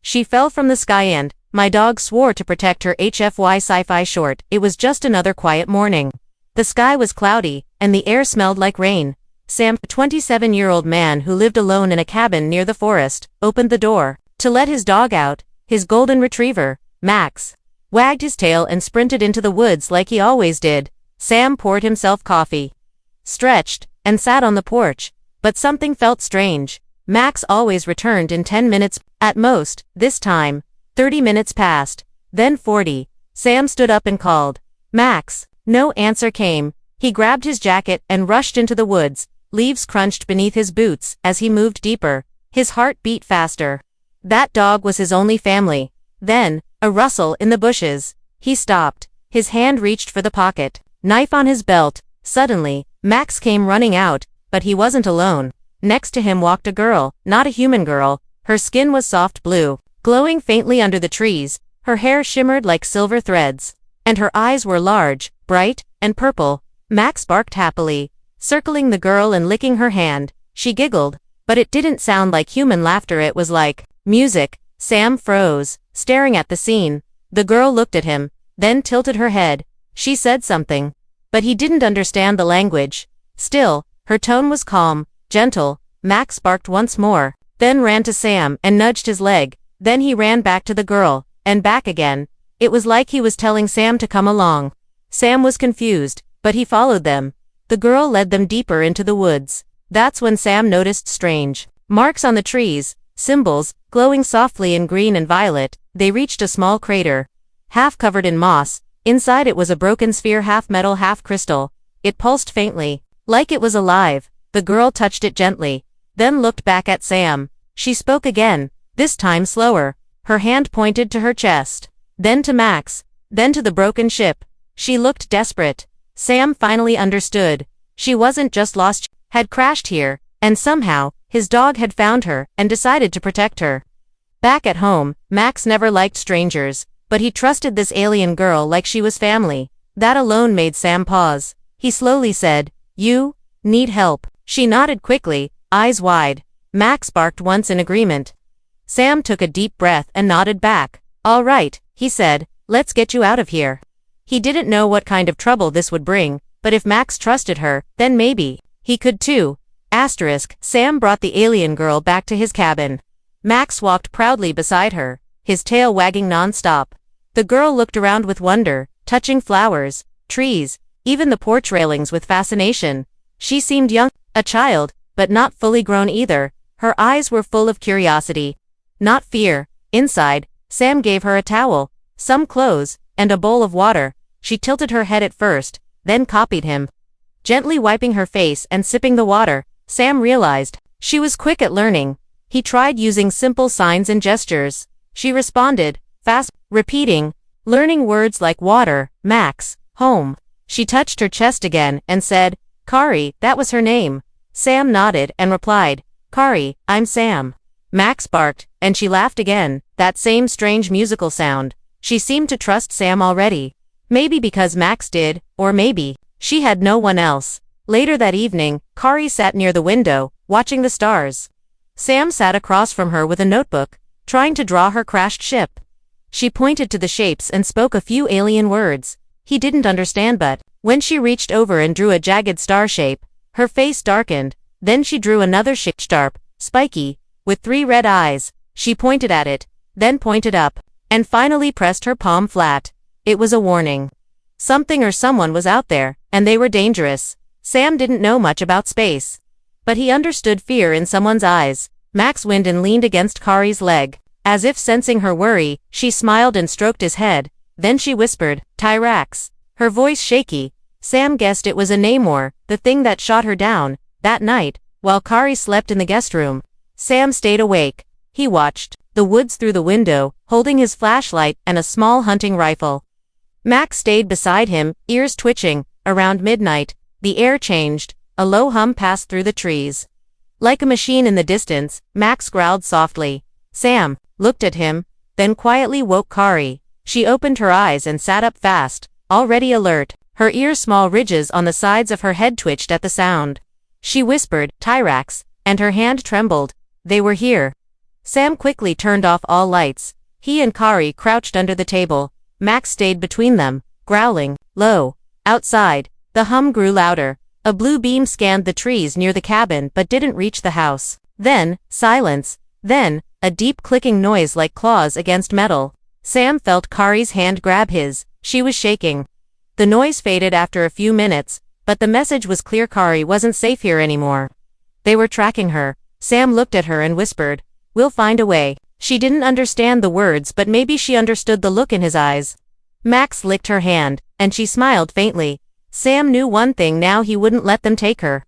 She fell from the sky and, my dog swore to protect her HFY Sci-fi short. It was just another quiet morning. The sky was cloudy, and the air smelled like rain. Sam, a 27-year-old man who lived alone in a cabin near the forest, opened the door to let his dog out. His golden retriever, Max, wagged his tail and sprinted into the woods like he always did. Sam poured himself coffee, stretched, and sat on the porch. But something felt strange. Max always returned in 10 minutes, at most. This time, 30 minutes passed, then 40. Sam stood up and called, "Max." No answer came. He grabbed his jacket and rushed into the woods. Leaves crunched beneath his boots as he moved deeper. His heart beat faster. That dog was his only family. Then, a rustle in the bushes. He stopped. His hand reached for the pocket knife on his belt. Suddenly, Max came running out, but he wasn't alone. Next to him walked a girl, not a human girl. Her skin was soft blue, glowing faintly under the trees. Her hair shimmered like silver threads, and her eyes were large, bright, and purple. Max barked happily, circling the girl and licking her hand. She giggled, but it didn't sound like human laughter. It was like music. Sam froze, staring at the scene. The girl looked at him, then tilted her head. She said something, but he didn't understand the language. Still, her tone was calm, gentle. Max barked once more, then ran to Sam and nudged his leg. Then he ran back to the girl, and back again. It was like he was telling Sam to come along. Sam was confused, but he followed them. The girl led them deeper into the woods. That's when Sam noticed strange marks on the trees, symbols, glowing softly in green and violet. They reached a small crater, half covered in moss. Inside it was a broken sphere, half metal, half crystal. It pulsed faintly, like it was alive. The girl touched it gently, then looked back at Sam. She spoke again, this time slower. Her hand pointed to her chest, then to Max, then to the broken ship. She looked desperate. Sam finally understood. She wasn't just lost, she had crashed here, and somehow, his dog had found her and decided to protect her. Back at home, Max never liked strangers, but he trusted this alien girl like she was family. That alone made Sam pause. He slowly said, "You need help." She nodded quickly, eyes wide. Max barked once in agreement. Sam took a deep breath and nodded back. "All right," he said, "let's get you out of here." He didn't know what kind of trouble this would bring, but if Max trusted her, then maybe he could too. Sam brought the alien girl back to his cabin. Max walked proudly beside her, his tail wagging non-stop. The girl looked around with wonder, touching flowers, trees, even the porch railings with fascination. She seemed young, a child, but not fully grown either. Her eyes were full of curiosity, not fear. Inside, Sam gave her a towel, some clothes, and a bowl of water. She tilted her head at first, then copied him, gently wiping her face and sipping the water. Sam realized she was quick at learning. He tried using simple signs and gestures. She responded, fast, repeating, learning words like water, Max, home. She touched her chest again and said, "Kari," that was her name. Sam nodded and replied, "Kari, I'm Sam." Max barked, and she laughed again, that same strange musical sound. She seemed to trust Sam already. Maybe because Max did, or maybe she had no one else. Later that evening, Kari sat near the window, watching the stars. Sam sat across from her with a notebook, trying to draw her crashed ship. She pointed to the shapes and spoke a few alien words. He didn't understand, but when she reached over and drew a jagged star shape, her face darkened. Then she drew another shape, sharp, spiky, with 3 red eyes. She pointed at it, then pointed up, and finally pressed her palm flat. It was a warning. Something or someone was out there, and they were dangerous. Sam didn't know much about space, but he understood fear in someone's eyes. Max whined and leaned against Kari's leg. As if sensing her worry, she smiled and stroked his head. Then she whispered, "Tyrax." Her voice shaky. Sam guessed it was a Namor, the thing that shot her down. That night, while Kari slept in the guest room, Sam stayed awake. He watched the woods through the window, holding his flashlight and a small hunting rifle. Max stayed beside him, ears twitching. Around midnight, the air changed. A low hum passed through the trees. Like a machine in the distance, Max growled softly. Sam looked at him, then quietly woke Kari. She opened her eyes and sat up fast, already alert. Her ears, small ridges on the sides of her head, twitched at the sound. She whispered, "Tyrax," and her hand trembled. They were here. Sam quickly turned off all lights. He and Kari crouched under the table. Max stayed between them, growling low. Outside, the hum grew louder. A blue beam scanned the trees near the cabin but didn't reach the house. Then, silence. Then, a deep clicking noise like claws against metal. Sam felt Kari's hand grab his. She was shaking. The noise faded after a few minutes, but the message was clear: Kari wasn't safe here anymore. They were tracking her. Sam looked at her and whispered, "We'll find a way." She didn't understand the words, but maybe she understood the look in his eyes. Max licked her hand, and she smiled faintly. Sam knew one thing now: he wouldn't let them take her.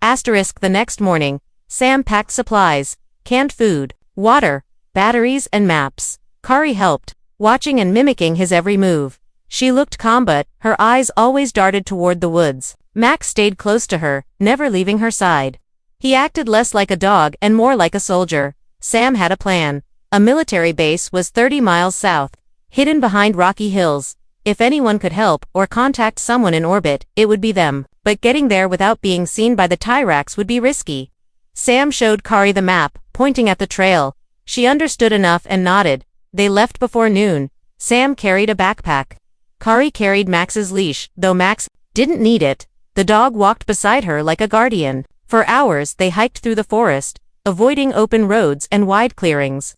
The next morning, Sam packed supplies, canned food, water, batteries and maps. Kari helped, watching and mimicking his every move. She looked calm, but her eyes always darted toward the woods. Max stayed close to her, never leaving her side. He acted less like a dog and more like a soldier. Sam had a plan. A military base was 30 miles south, hidden behind rocky hills. If anyone could help or contact someone in orbit, it would be them. But getting there without being seen by the Tyrax would be risky. Sam showed Kari the map, pointing at the trail. She understood enough and nodded. They left before noon. Sam carried a backpack. Kari carried Max's leash, though Max didn't need it. The dog walked beside her like a guardian. For hours they hiked through the forest, avoiding open roads and wide clearings.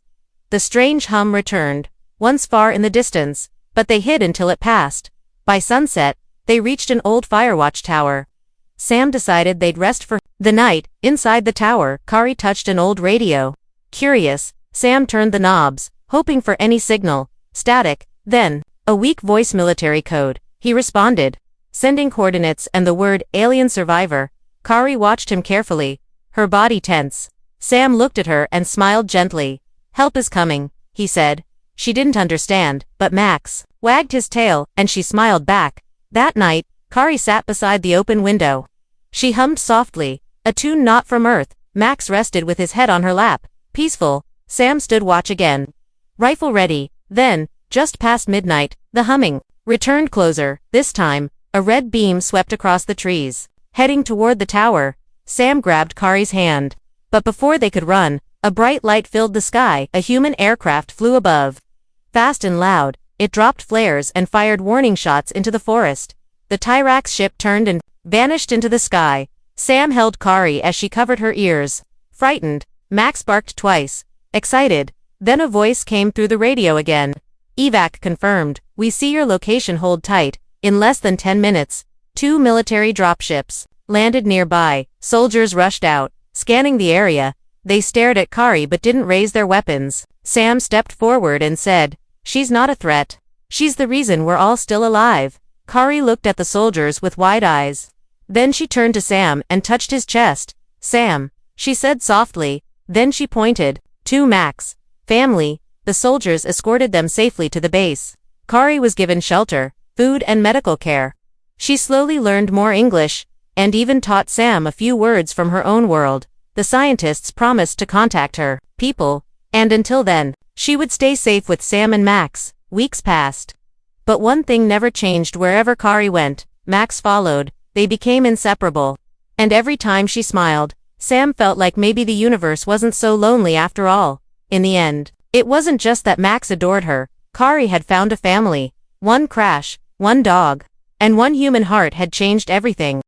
The strange hum returned, once far in the distance, but they hid until it passed. By sunset, they reached an old firewatch tower. Sam decided they'd rest for the night. Inside the tower, Kari touched an old radio. Curious, Sam turned the knobs, hoping for any signal. Static. Then, a weak voice: military code. He responded, sending coordinates and the word alien survivor. Kari watched him carefully, her body tense. Sam looked at her and smiled gently. "Help is coming," he said. She didn't understand, but Max wagged his tail, and she smiled back. That night, Kari sat beside the open window. She hummed softly, a tune not from Earth. Max rested with his head on her lap, peaceful. Sam stood watch again, rifle ready. Then, just past midnight, the humming returned closer. This time, a red beam swept across the trees, heading toward the tower. Sam grabbed Kari's hand. But before they could run, a bright light filled the sky. A human aircraft flew above. Fast and loud, it dropped flares and fired warning shots into the forest. The Tyrax ship turned and vanished into the sky. Sam held Kari as she covered her ears. Frightened, Max barked twice. Excited, then a voice came through the radio again. "Evac confirmed. We see your location. Hold tight." In less than 10 minutes, 2 military dropships landed nearby. Soldiers rushed out, scanning the area. They stared at Kari but didn't raise their weapons. Sam stepped forward and said, "She's not a threat. She's the reason we're all still alive." Kari looked at the soldiers with wide eyes. Then she turned to Sam and touched his chest. "Sam," she said softly. Then she pointed to Max. "Family." The soldiers escorted them safely to the base. Kari was given shelter, food and medical care. She slowly learned more English, and even taught Sam a few words from her own world. The scientists promised to contact her people, and until then, she would stay safe with Sam and Max. Weeks passed. But one thing never changed. Wherever Kari went, Max followed. They became inseparable. And every time she smiled, Sam felt like maybe the universe wasn't so lonely after all. In the end, it wasn't just that Max adored her. Kari had found a family. One crash, one dog, and one human heart had changed everything.